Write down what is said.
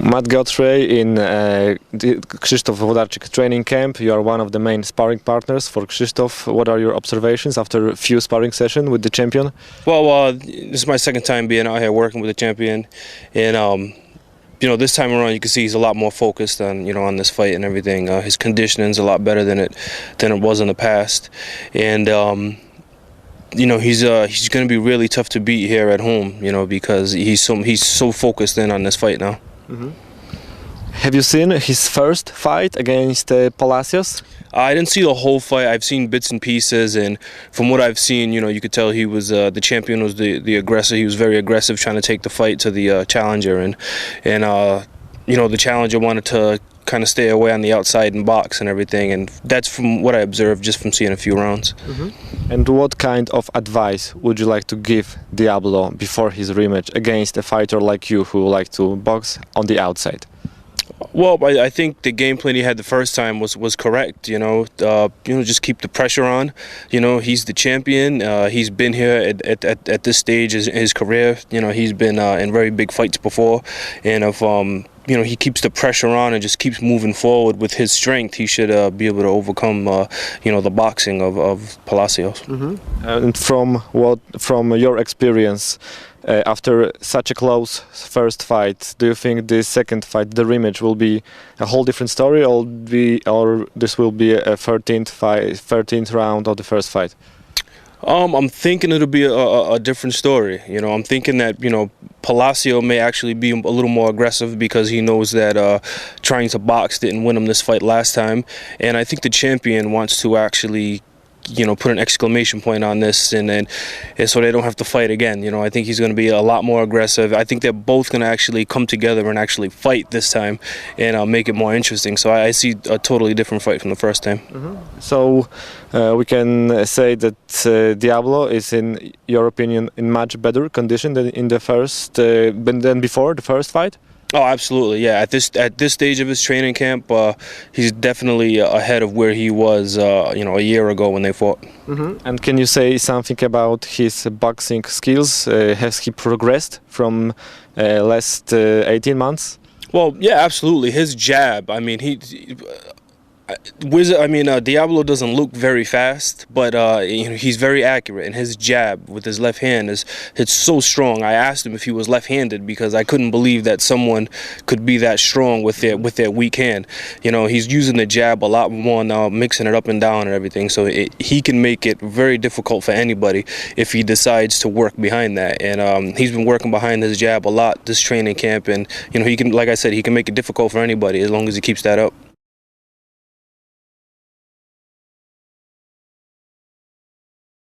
Matt Godfrey in Krzysztof Włodarczyk training camp. You are one of the main sparring partners for Krzysztof. What are your observations after a few sparring sessions with the champion? Well, this is my second time being out here working with the champion, and this time around you can see he's a lot more focused on on this fight and everything. His conditioning's a lot better than it was in the past, and he's going to be really tough to beat here at home, because he's so focused in on this fight now. Mm-hmm. Have you seen his first fight against Palacios? I didn't see the whole fight. I've seen bits and pieces, and from what I've seen, you could tell he was the champion was the aggressor. He was very aggressive, trying to take the fight to the challenger, and the challenger wanted to kind of stay away on the outside and box and everything, and that's from what I observed just from seeing a few rounds. Mm-hmm. And what kind of advice would you like to give Diablo before his rematch against a fighter like you who like to box on the outside? Well, I think the game plan he had the first time was correct. Just keep the pressure on. He's the champion. He's been here at this stage in his career. He's been in very big fights before, and if he keeps the pressure on and just keeps moving forward with his strength, he should be able to overcome the boxing of Palacios. Mm-hmm. And from your experience, after such a close first fight, do you think the second fight, the rematch, will be a whole different story, or this will be a 13th round of the first fight? I'm thinking it'll be a different story. I'm thinking that Palacio may actually be a little more aggressive because he knows that trying to box didn't win him this fight last time, and I think the champion wants to actually put an exclamation point on this, and so they don't have to fight again. I think he's going to be a lot more aggressive. I think they're both going to actually come together and actually fight this time, and make it more interesting. So I see a totally different fight from the first time. Mm-hmm. So we can say that Diablo is, in your opinion, in much better condition than in the first, than before the first fight. Oh, absolutely, yeah. At this stage of his training camp, he's definitely ahead of where he was, a year ago when they fought. Mm-hmm. And can you say something about his boxing skills? Has he progressed from last 18 months? Well, yeah, absolutely. His jab. I mean, Diablo doesn't look very fast, but he's very accurate, and his jab with his left hand it's so strong. I asked him if he was left-handed because I couldn't believe that someone could be that strong with their weak hand. He's using the jab a lot more now, mixing it up and down and everything. So he can make it very difficult for anybody if he decides to work behind that. And he's been working behind his jab a lot this training camp, and he can, like I said, he can make it difficult for anybody as long as he keeps that up.